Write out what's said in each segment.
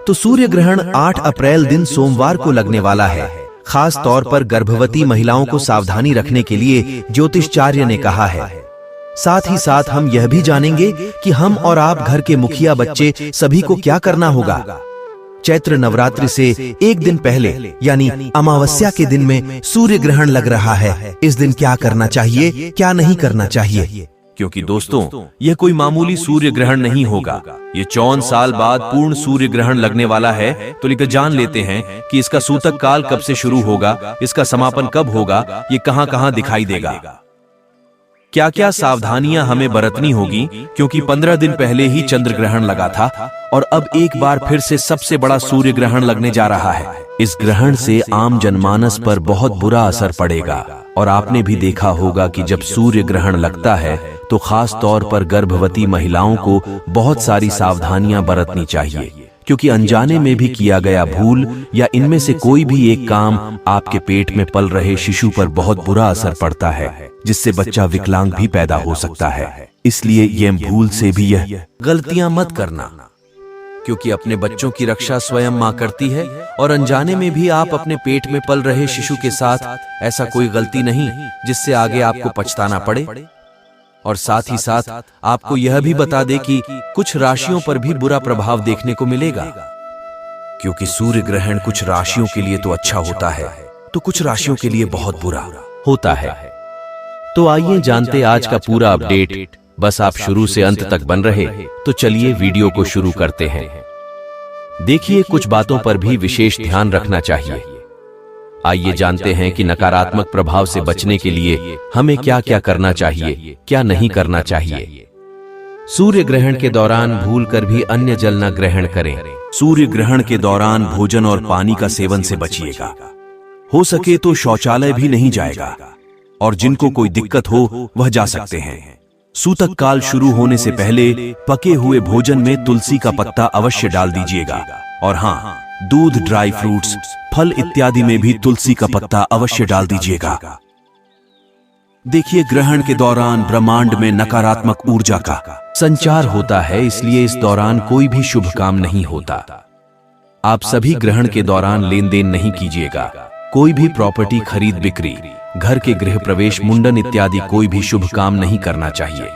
तो सूर्य ग्रहण 8 अप्रैल दिन सोमवार को लगने वाला है। खास तौर पर गर्भवती महिलाओं को सावधानी रखने के लिए ज्योतिषाचार्य ने कहा है। साथ ही साथ हम यह भी जानेंगे कि हम और आप घर के मुखिया बच्चे सभी को क्या करना होगा। चैत्र नवरात्रि से एक दिन पहले यानी अमावस्या के दिन में सूर्य ग्रहण लग रहा है। इस दिन क्या करना चाहिए, क्या नहीं करना चाहिए? क्योंकि दोस्तों, यह कोई मामूली सूर्य ग्रहण नहीं होगा। ये 54 साल बाद पूर्ण सूर्य ग्रहण लगने वाला है। तो लेकर जान लेते हैं कि इसका सूतक काल कब से शुरू होगा, इसका समापन कब होगा, ये कहां कहां दिखाई देगा, क्या क्या सावधानियां हमें बरतनी होगी। क्योंकि 15 दिन पहले ही चंद्र ग्रहण लगा था और अब एक बार फिर से सबसे बड़ा सूर्य ग्रहण लगने जा रहा है। इस ग्रहण से आम जनमानस पर बहुत बुरा असर पड़ेगा। और आपने भी देखा होगा कि जब सूर्य ग्रहण लगता है तो खास तौर पर गर्भवती महिलाओं को बहुत सारी सावधानियां बरतनी चाहिए। क्योंकि अनजाने में भी किया गया भूल या इनमें से कोई भी एक काम आपके पेट में पल रहे शिशु पर बहुत बुरा असर पड़ता है, जिससे बच्चा विकलांग भी पैदा हो सकता है। इसलिए ये भूल से भी यह गलतियां मत करना। क्योंकि अपने बच्चों की रक्षा स्वयं मां करती है और अनजाने में भी आप अपने पेट में पल रहे शिशु के साथ ऐसा कोई गलती नहीं जिससे आगे आपको पछताना पड़े। और साथ ही साथ आपको यह भी बता दे कि कुछ राशियों पर भी बुरा प्रभाव देखने को मिलेगा। क्योंकि सूर्य ग्रहण कुछ राशियों के लिए तो अच्छा होता है तो कुछ राशियों के लिए बहुत बुरा होता है। तो आइए जानते आज का पूरा अपडेट। बस आप शुरू से अंत तक बन रहे तो चलिए वीडियो को शुरू करते हैं। देखिए, कुछ बातों पर भी विशेष ध्यान रखना चाहिए। आइए जानते हैं कि नकारात्मक प्रभाव से बचने के लिए हमें क्या क्या करना चाहिए, क्या नहीं करना चाहिए। सूर्य ग्रहण के दौरान भूलकर भी अन्य जल न ग्रहण करें। सूर्य ग्रहण के दौरान भोजन और पानी का सेवन से बचिएगा। हो सके तो शौचालय भी नहीं जाएगा और जिनको कोई दिक्कत हो वह जा सकते हैं। सूतक काल शुरू होने से पहले पके हुए भोजन में तुलसी का पत्ता अवश्य डाल दीजिएगा। और हाँ, दूध, ड्राई फ्रूट्स, फल इत्यादि में भी तुलसी का पत्ता अवश्य डाल दीजिएगा। देखिए, ग्रहण के दौरान ब्रह्मांड में नकारात्मक ऊर्जा का संचार होता है, इसलिए इस दौरान कोई भी शुभ काम नहीं होता। आप सभी ग्रहण के दौरान लेन देन नहीं कीजिएगा। कोई भी प्रॉपर्टी खरीद बिक्री, घर के गृह प्रवेश, मुंडन इत्यादि कोई भी शुभ काम नहीं करना चाहिए।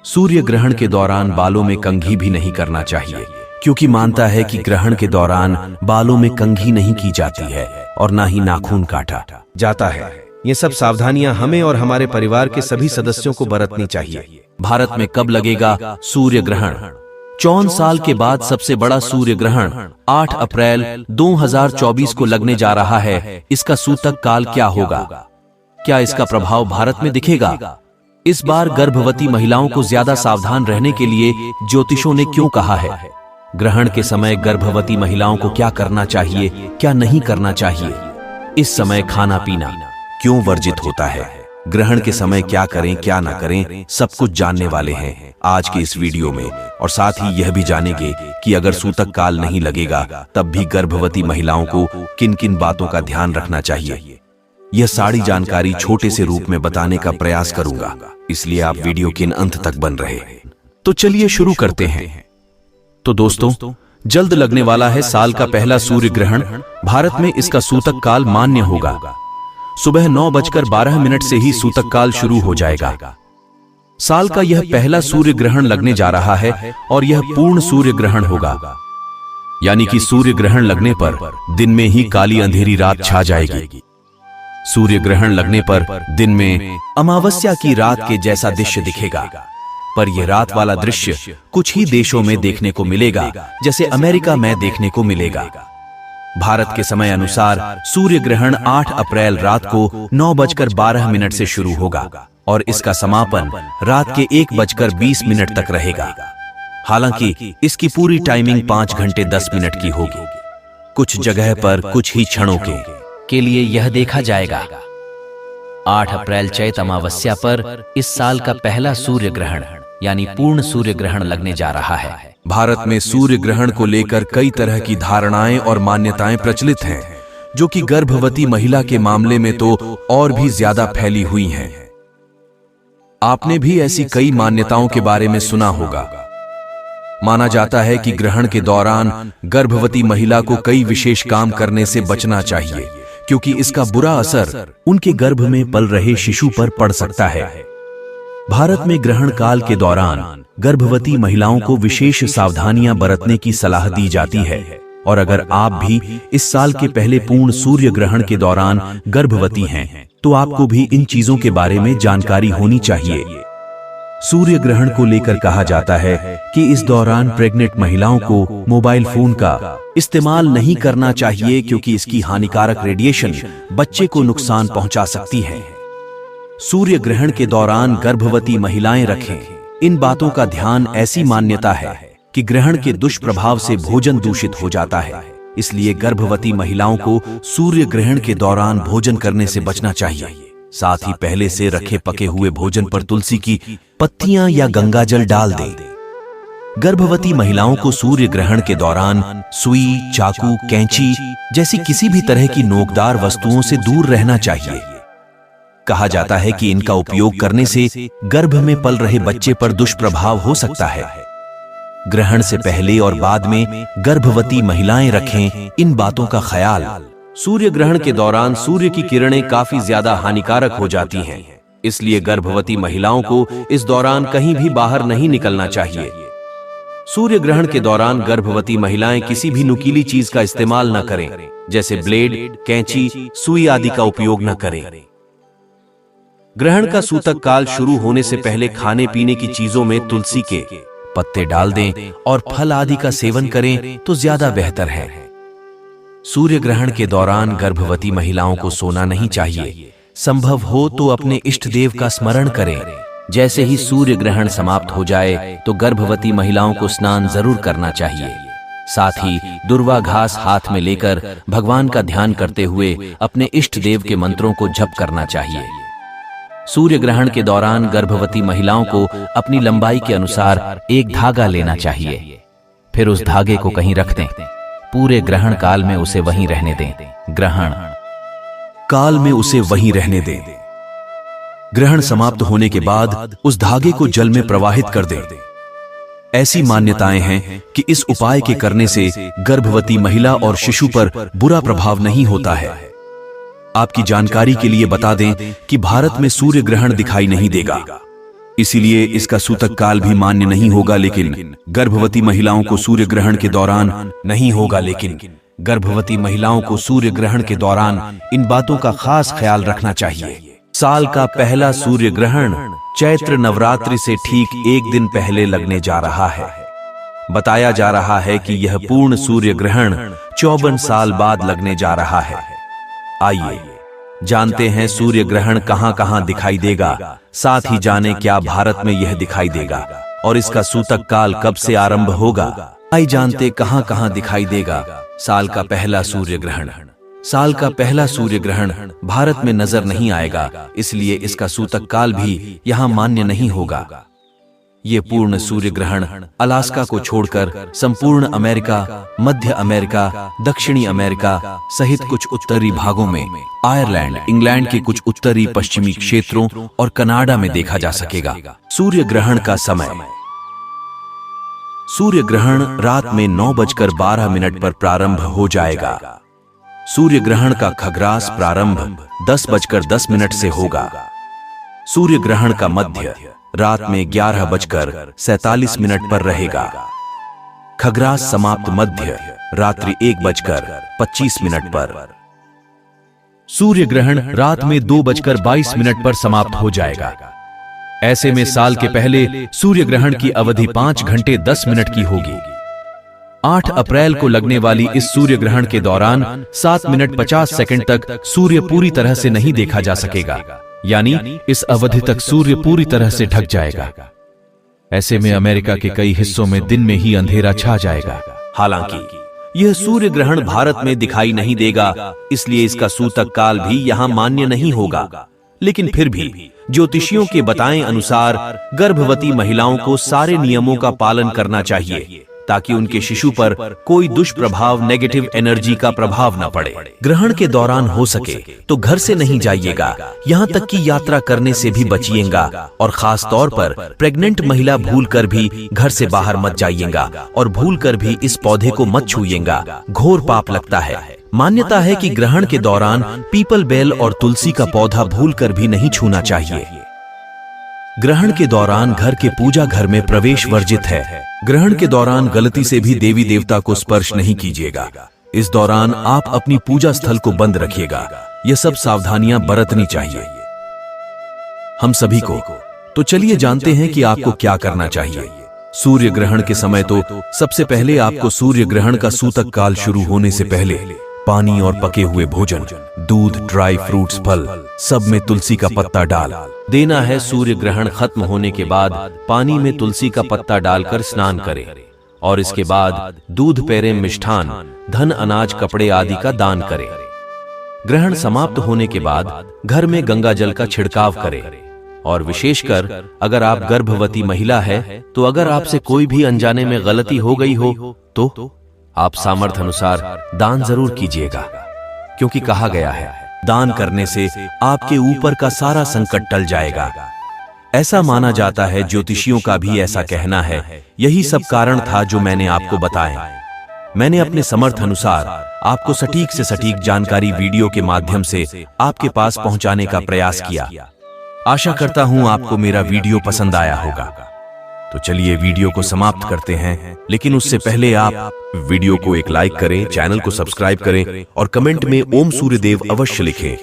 सूर्य ग्रहण के दौरान बालों में कंघी भी नहीं करना चाहिए, क्योंकि मानता है कि ग्रहण के दौरान बालों में कंघी नहीं की जाती है और ना ही नाखून काटा जाता है। ये सब सावधानियां हमें और हमारे परिवार के सभी सदस्यों को बरतनी चाहिए। भारत में कब लगेगा सूर्य ग्रहण? 54 साल के बाद सबसे बड़ा सूर्य ग्रहण 8 अप्रैल 2024 को लगने जा रहा है। इसका सूतक काल क्या होगा? क्या इसका प्रभाव भारत में दिखेगा? इस बार गर्भवती महिलाओं को ज्यादा सावधान रहने के लिए ज्योतिषों ने क्यों कहा है? ग्रहण के समय गर्भवती महिलाओं को क्या करना चाहिए, क्या नहीं करना चाहिए? इस समय खाना पीना क्यों वर्जित होता है? ग्रहण के समय क्या करें, क्या ना करें, सब कुछ जानने वाले हैं आज के इस वीडियो में। और साथ ही यह भी जानेंगे कि अगर सूतक काल नहीं लगेगा तब भी गर्भवती महिलाओं को किन किन बातों का ध्यान रखना चाहिए। यह सारी जानकारी छोटे से रूप में बताने का प्रयास करूंगा, इसलिए आप वीडियो के अंत तक बन रहे। तो चलिए शुरू करते हैं। तो दोस्तों, जल्द लगने वाला है साल का पहला सूर्य ग्रहण। भारत में इसका सूतक काल मान्य होगा। सुबह 9:12 से ही सूतक काल शुरू हो जाएगा। साल का यह पहला सूर्य ग्रहण लगने जा रहा है और यह पूर्ण सूर्य ग्रहण होगा। यानी कि सूर्य ग्रहण लगने पर दिन में ही काली अंधेरी रात छा जाएगी। सूर्य ग्रहण लगने पर दिन में अमावस्या की रात के जैसा दृश्य दिखेगा। पर यह रात वाला दृश्य कुछ ही देशों में देखने को मिलेगा, जैसे अमेरिका में देखने को मिलेगा। भारत के समय अनुसार सूर्य ग्रहण 8 अप्रैल रात को 9:12 से शुरू होगा और इसका समापन रात के 1:20 तक रहेगा। हालांकि इसकी पूरी टाइमिंग 5 घंटे 10 मिनट की होगी। कुछ जगह पर कुछ ही क्षणों के लिए यह देखा जाएगा। 8 अप्रैल चैत अमावस्या पर इस साल का पहला सूर्य ग्रहण यानी पूर्ण सूर्य ग्रहण लगने जा रहा है। भारत में सूर्य ग्रहण को लेकर कई तरह की धारणाएं और मान्यताएं प्रचलित हैं, जो कि गर्भवती महिला के मामले में तो और भी ज्यादा फैली हुई हैं। आपने भी ऐसी कई मान्यताओं के बारे में सुना होगा। माना जाता है कि ग्रहण के दौरान गर्भवती महिला को कई विशेष काम करने से बचना चाहिए, क्योंकि इसका बुरा असर उनके गर्भ में पल रहे शिशु पर पड़ सकता है। भारत में ग्रहण काल के दौरान गर्भवती महिलाओं को विशेष सावधानियां बरतने की सलाह दी जाती है, और अगर आप भी इस साल के पहले पूर्ण सूर्य ग्रहण के दौरान गर्भवती हैं, तो आपको भी इन चीजों के बारे में जानकारी होनी चाहिए। सूर्य ग्रहण को लेकर कहा जाता है कि इस दौरान प्रेग्नेंट महिलाओं को मोबाइल फोन का इस्तेमाल नहीं करना चाहिए, क्योंकि इसकी हानिकारक रेडिएशन बच्चे को नुकसान पहुंचा सकती है। सूर्य ग्रहण के दौरान गर्भवती महिलाएं रखें। इन बातों का ध्यान ऐसी मान्यता है कि ग्रहण के दुष्प्रभाव से भोजन दूषित हो जाता है, इसलिए गर्भवती महिलाओं को सूर्य ग्रहण के दौरान भोजन करने से बचना चाहिए। साथ ही पहले से रखे पके हुए भोजन पर तुलसी की पत्तियां या गंगाजल डाल दें। गर्भवती महिलाओं को सूर्य ग्रहण के दौरान सुई, चाकू, कैंची जैसी किसी भी तरह की नोकदार वस्तुओं से दूर रहना चाहिए। कहा जाता है कि इनका उपयोग करने से गर्भ में पल रहे बच्चे पर दुष्प्रभाव हो सकता है। ग्रहण से पहले और बाद में गर्भवती महिलाएं रखें इन बातों का ख्याल। सूर्य ग्रहण के दौरान सूर्य की किरणें काफी ज्यादा हानिकारक हो जाती हैं, इसलिए गर्भवती महिलाओं को इस दौरान कहीं भी बाहर नहीं निकलना चाहिए। सूर्य ग्रहण के दौरान गर्भवती महिलाएं किसी भी नुकीली चीज का इस्तेमाल न करें, जैसे ब्लेड, कैंची, सुई आदि का उपयोग न करें। ग्रहण का सूतक काल शुरू होने से पहले खाने पीने की चीजों में तुलसी के पत्ते डाल दें और फल आदि का सेवन करें तो ज्यादा बेहतर है। सूर्य ग्रहण के दौरान गर्भवती महिलाओं को सोना नहीं चाहिए। संभव हो तो अपने इष्ट देव का स्मरण करें। जैसे ही सूर्य ग्रहण समाप्त हो जाए तो गर्भवती महिलाओं को स्नान जरूर करना चाहिए। साथ ही दुर्वा घास हाथ में लेकर भगवान का ध्यान करते हुए अपने इष्ट देव के मंत्रों को जप करना चाहिए। सूर्य ग्रहण के दौरान गर्भवती महिलाओं को अपनी लंबाई के अनुसार एक धागा लेना चाहिए, फिर उस धागे को कहीं रख दें। पूरे ग्रहण काल में उसे वहीं रहने दें। ग्रहण काल में उसे वहीं रहने दें। ग्रहण समाप्त होने के बाद उस धागे को जल में प्रवाहित कर दें। ऐसी मान्यताएं हैं कि इस उपाय के करने से गर्भवती महिला और शिशु पर बुरा प्रभाव नहीं होता है। आपकी जानकारी के लिए बता दें कि भारत में सूर्य ग्रहण दिखाई नहीं देगा, इसीलिए इसका सूतक काल भी मान्य नहीं होगा। लेकिन गर्भवती महिलाओं को सूर्य ग्रहण के दौरान गर्भवती महिलाओं को सूर्य ग्रहण के दौरान इन बातों का खास ख्याल रखना चाहिए। साल का पहला सूर्य ग्रहण चैत्र नवरात्रि से ठीक एक दिन पहले लगने जा रहा है। बताया जा रहा है कि यह पूर्ण सूर्य ग्रहण 54 साल बाद लगने जा रहा है। आइए जानते हैं सूर्य ग्रहण कहां कहां दिखाई देगा, साथ ही जाने क्या भारत में यह दिखाई देगा और इसका सूतक काल कब से आरंभ होगा। आइए जानते कहां कहां दिखाई देगा साल का पहला सूर्य ग्रहण। साल का पहला सूर्य ग्रहण भारत में नजर नहीं आएगा, इसलिए इसका सूतक काल भी यहां मान्य नहीं होगा। ये पूर्ण सूर्य ग्रहण अलास्का को छोड़कर संपूर्ण अमेरिका, मध्य अमेरिका, दक्षिणी अमेरिका सहित कुछ उत्तरी भागों में, आयरलैंड, इंग्लैंड के कुछ उत्तरी पश्चिमी क्षेत्रों और कनाडा में देखा जा सकेगा। सूर्य ग्रहण का समय। सूर्य ग्रहण रात में 9:12 पर प्रारंभ हो जाएगा। सूर्य ग्रहण का खग्रास प्रारंभ 10:10 से होगा। सूर्य ग्रहण का मध्य रात में 11:47 पर रहेगा। खग्रास समाप्त मध्य रात्रि 1:25 पर। सूर्य ग्रहण रात में 2:22 पर समाप्त हो जाएगा। ऐसे में साल के पहले सूर्य ग्रहण की अवधि 5 घंटे 10 मिनट की होगी। 8 अप्रैल को लगने वाली इस सूर्य ग्रहण के दौरान 7 मिनट 50 सेकंड तक सूर्य पूरी तरह से नहीं देखा जा सकेगा, यानी इस अवधि तक सूर्य पूरी तरह से ढक जाएगा। ऐसे में अमेरिका के कई हिस्सों में दिन में ही अंधेरा छा जाएगा। हालांकि यह सूर्य ग्रहण भारत में दिखाई नहीं देगा, इसलिए इसका सूतक काल भी यहां मान्य नहीं होगा। लेकिन फिर भी ज्योतिषियों के बताए अनुसार गर्भवती महिलाओं को सारे नियमों का पालन करना चाहिए, ताकि उनके शिशु पर कोई दुष्प्रभाव, नेगेटिव एनर्जी का प्रभाव न पड़े। ग्रहण के दौरान हो सके तो घर से नहीं जाइएगा, यहाँ तक कि यात्रा करने से भी बचिएगा, और खास तौर पर प्रेग्नेंट महिला भूलकर भी घर से बाहर मत जाइएगा, और भूलकर भी इस पौधे को मत छूइएगा, घोर पाप लगता है। मान्यता है कि ग्रहण के दौरान पीपल, बेल और तुलसी का पौधा भूलकर भी नहीं छूना चाहिए। ग्रहण के दौरान घर के पूजा घर में प्रवेश वर्जित है। ग्रहण के दौरान गलती से भी देवी देवता को स्पर्श नहीं कीजिएगा। इस दौरान आप अपनी पूजा स्थल को बंद रखिएगा। यह सब सावधानियां बरतनी चाहिए हम सभी को। तो चलिए जानते हैं कि आपको क्या करना चाहिए। सूर्य ग्रहण के समय तो सबसे पहले आपको सूर्य ग्रहण का सूतक काल शुरू होने से पहले पानी और पके हुए भोजन, दूध, ड्राई फ्रूट्स, फल सब में तुलसी का पत्ता डाल देना है। सूर्य ग्रहण खत्म होने के बाद पानी में तुलसी का पत्ता डालकर स्नान करें, और इसके बाद दूध, पेरे, मिष्ठान, धन, अनाज, कपड़े आदि का दान करें। ग्रहण समाप्त होने के बाद घर में गंगा जल का छिड़काव करें, और विशेषकर अगर आप गर्भवती महिला है तो अगर आपसे कोई भी अनजाने में गलती हो गई हो तो आप सामर्थ्य अनुसार दान जरूर कीजिएगा, क्योंकि कहा गया है दान करने से आपके ऊपर का सारा संकट टल जाएगा। ऐसा माना जाता है, ज्योतिषियों का भी ऐसा कहना है। यही सब कारण था जो मैंने आपको बताए। मैंने अपने समर्थ अनुसार आपको सटीक से सटीक जानकारी वीडियो के माध्यम से आपके पास पहुंचाने का प्रयास किया। आशा करता हूं आपको मेरा वीडियो पसंद आया होगा। तो चलिए वीडियो को समाप्त करते हैं, लेकिन उससे पहले आप वीडियो को एक लाइक करें, चैनल को सब्सक्राइब करें और कमेंट में ओम सूर्यदेव अवश्य लिखें।